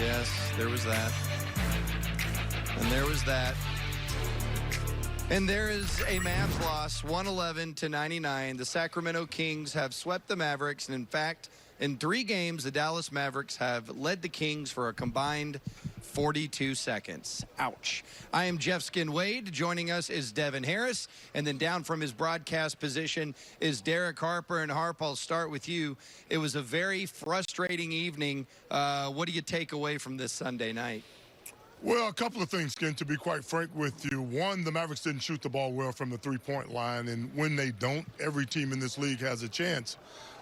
Yes, there was that. And there was that. And there is a Mavs loss, 111-99. The Sacramento Kings have swept the Mavericks. And in fact, in 3 games, the Dallas Mavericks have led the Kings for a combined 42 seconds. Ouch. I am Jeff Skin Wade. Joining us is Devin Harris. And then down from his broadcast position is Derek Harper. And Harp, I'll start with you. It was a very frustrating evening. What do you take away from this Sunday night? Well, a couple of things, Skin, to be quite frank with you. One, the Mavericks didn't shoot the ball well from the three-point line, and when they don't, every team in this league has a chance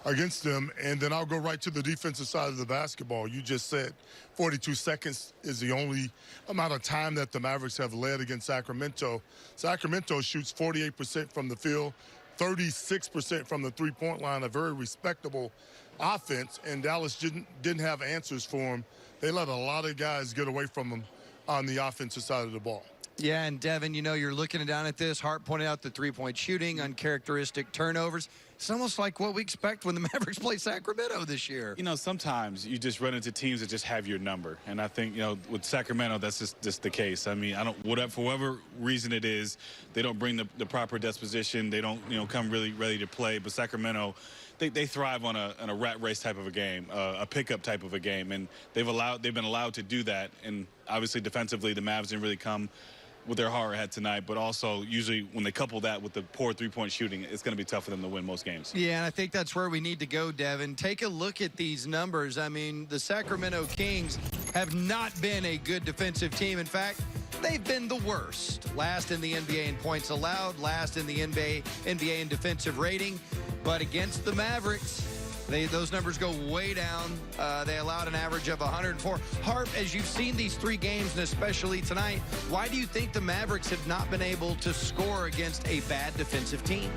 against them. And then I'll go right to the defensive side of the basketball. You just said 42 seconds is the only amount of time that the Mavericks have led against Sacramento. Sacramento shoots 48% from the field, 36% from the three-point line, a very respectable offense, and Dallas didn't have answers for them. They let a lot of guys get away from them on the offensive side of the ball. Yeah, and Devin, you know, you're looking down at this. Hart pointed out the three-point shooting, uncharacteristic turnovers. It's almost like what we expect when the Mavericks play Sacramento this year. You know, sometimes you just run into teams that just have your number. And I think, you know, with Sacramento, that's just the case. I mean, for whatever reason it is, they don't bring the proper disposition. They don't, you know, come really ready to play. But Sacramento, they thrive on a rat race type of a game, a pickup type of a game. And they've been allowed to do that. And obviously defensively, the Mavs didn't really come with their hard head tonight, but also usually when they couple that with the poor three-point shooting, it's going to be tough for them to win most games. Yeah, and I think that's where we need to go, Devin. Take a look at these numbers. I mean, the Sacramento Kings have not been a good defensive team. In fact, they've been the worst. Last in the NBA in points allowed, last in the NBA in defensive rating. But against the Mavericks, those numbers go way down. They allowed an average of 104. Harp, as you've seen these 3 games, and especially tonight, why do you think the Mavericks have not been able to score against a bad defensive team?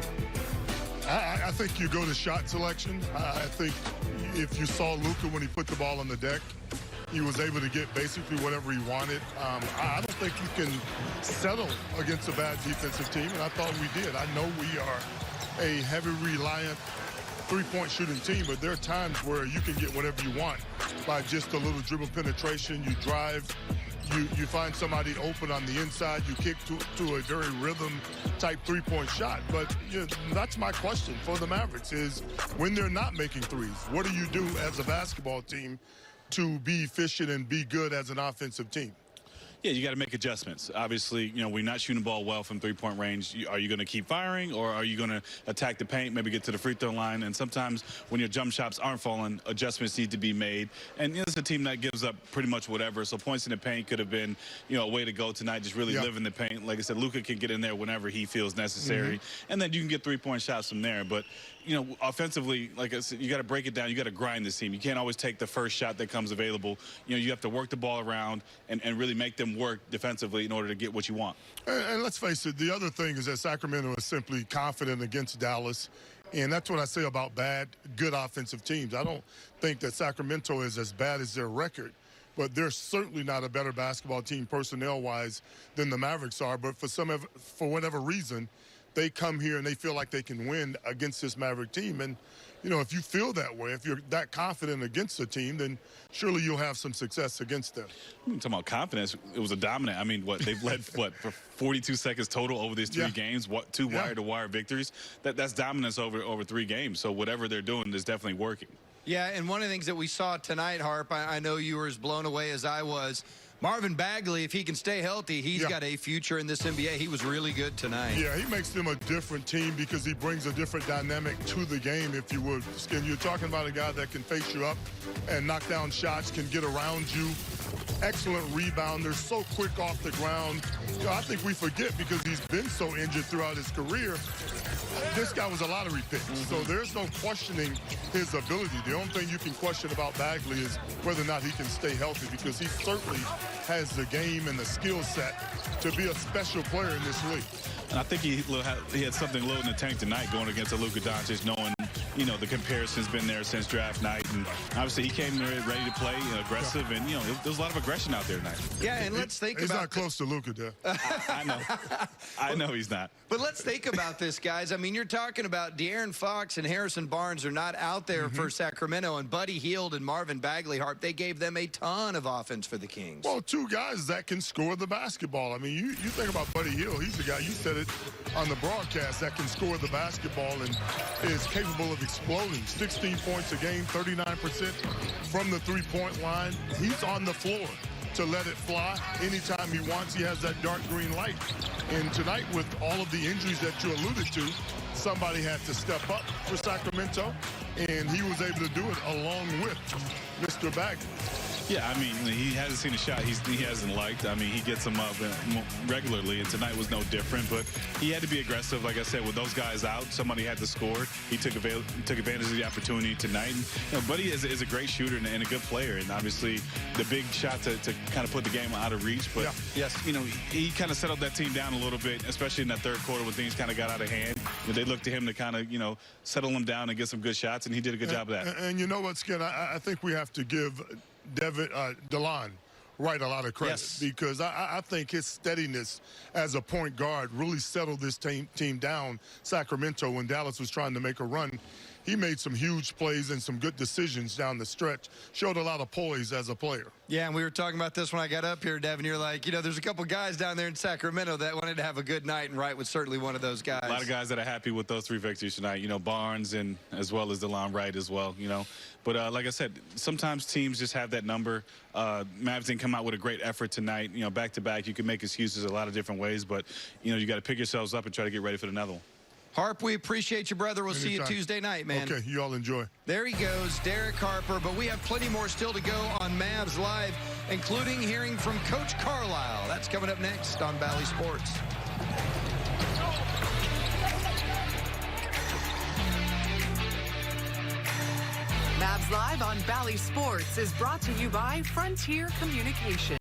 I think you go to shot selection. I think if you saw Luka when he put the ball on the deck, he was able to get basically whatever he wanted. I don't think you can settle against a bad defensive team, and I thought we did. I know we are a heavy reliant three-point shooting team, but there are times where you can get whatever you want by just a little dribble penetration. You drive, you find somebody open on the inside, you kick to a very rhythm-type three-point shot. But you know, that's my question for the Mavericks is when they're not making threes, what do you do as a basketball team to be efficient and be good as an offensive team? Yeah, you got to make adjustments. Obviously, you know, we're not shooting the ball well from three-point range. Are you going to keep firing, or are you going to attack the paint, maybe get to the free throw line? And sometimes when your jump shots aren't falling, adjustments need to be made. And you know, it's a team that gives up pretty much whatever. So points in the paint could have been, you know, a way to go tonight. Just really live in the paint. Like I said, Luka can get in there whenever he feels necessary, and then you can get three-point shots from there. But you know, offensively, like I said, you got to break it down. You got to grind this team. You can't always take the first shot that comes available. You know, you have to work the ball around and really make them work defensively in order to get what you want. And let's face it, the other thing is that Sacramento is simply confident against Dallas. And that's what I say about good offensive teams. I don't think that Sacramento is as bad as their record, but they're certainly not a better basketball team personnel-wise than the Mavericks are. But for whatever reason, they come here and they feel like they can win against this Maverick team. And, you know, if you feel that way, if you're that confident against a team, then surely you'll have some success against them. I'm talking about confidence. It was a dominant. I mean, they've led, for 42 seconds total over these 3 games, 2 wire-to-wire victories. That's dominance over 3 games. So whatever they're doing is definitely working. Yeah, and one of the things that we saw tonight, Harp, I know you were as blown away as I was. Marvin Bagley, if he can stay healthy, he's got a future in this NBA. He was really good tonight. Yeah, he makes them a different team because he brings a different dynamic to the game, if you would. Skin, you're talking about a guy that can face you up and knock down shots, can get around you. Excellent rebounder, so quick off the ground. You know, I think we forget because he's been so injured throughout his career. This guy was a lottery pick, so there's no questioning his ability. The only thing you can question about Bagley is whether or not he can stay healthy, because he certainly has the game and the skill set to be a special player in this league. And I think he had something low in the tank tonight going against a Luka Doncic, knowing, you know, the comparison's been there since draft night. And obviously, he came there ready to play, aggressive, and there was a lot of aggression out there tonight. Yeah, and let's think he's about not close to Luka, there. I know. I know he's not. But let's think about this, guys. I mean, you're talking about De'Aaron Fox and Harrison Barnes are not out there for Sacramento, and Buddy Hield and Marvin Bagley-Harp, they gave them a ton of offense for the Kings. Well, two guys that can score the basketball. I mean, you think about Buddy Hield. He's the guy, you said it on the broadcast, that can score the basketball and is capable of exploding. 16 points a game, 39% from the three-point line. He's on the floor to let it fly anytime he wants. He has that dark green light. And tonight, with all of the injuries that you alluded to, somebody had to step up for Sacramento, and he was able to do it along with Mr. Bagley. Yeah, I mean, he hasn't seen a shot he hasn't liked. I mean, he gets them up regularly, and tonight was no different. But he had to be aggressive. Like I said, with those guys out, somebody had to score. He took advantage of the opportunity tonight. And, Buddy is a great shooter and a good player. And obviously, the big shot to kind of put the game out of reach. But, yes, he kind of settled that team down a little bit, especially in that third quarter when things kind of got out of hand. They looked to him to kind of, settle them down and get some good shots, and he did a good job of that. And you know what, Skin? I think we have to give DeLon Wright a lot of credit, because I think his steadiness as a point guard really settled this team down. Sacramento, when Dallas was trying to make a run, he made some huge plays and some good decisions down the stretch. Showed a lot of poise as a player. Yeah, and we were talking about this when I got up here, Devin. You're like, there's a couple guys down there in Sacramento that wanted to have a good night, and Wright was certainly one of those guys. A lot of guys that are happy with those 3 victories tonight. Barnes and as well as DeLon Wright as well. But like I said, sometimes teams just have that number. Mavs didn't come out with a great effort tonight. Back to back, you can make excuses a lot of different ways, but you got to pick yourselves up and try to get ready for another one. Harp, we appreciate you, brother. We'll see you Tuesday night, man. Okay, you all enjoy. There he goes, Derek Harper. But we have plenty more still to go on Mavs Live, including hearing from Coach Carlisle. That's coming up next on Bally Sports. Mavs Live on Bally Sports is brought to you by Frontier Communications.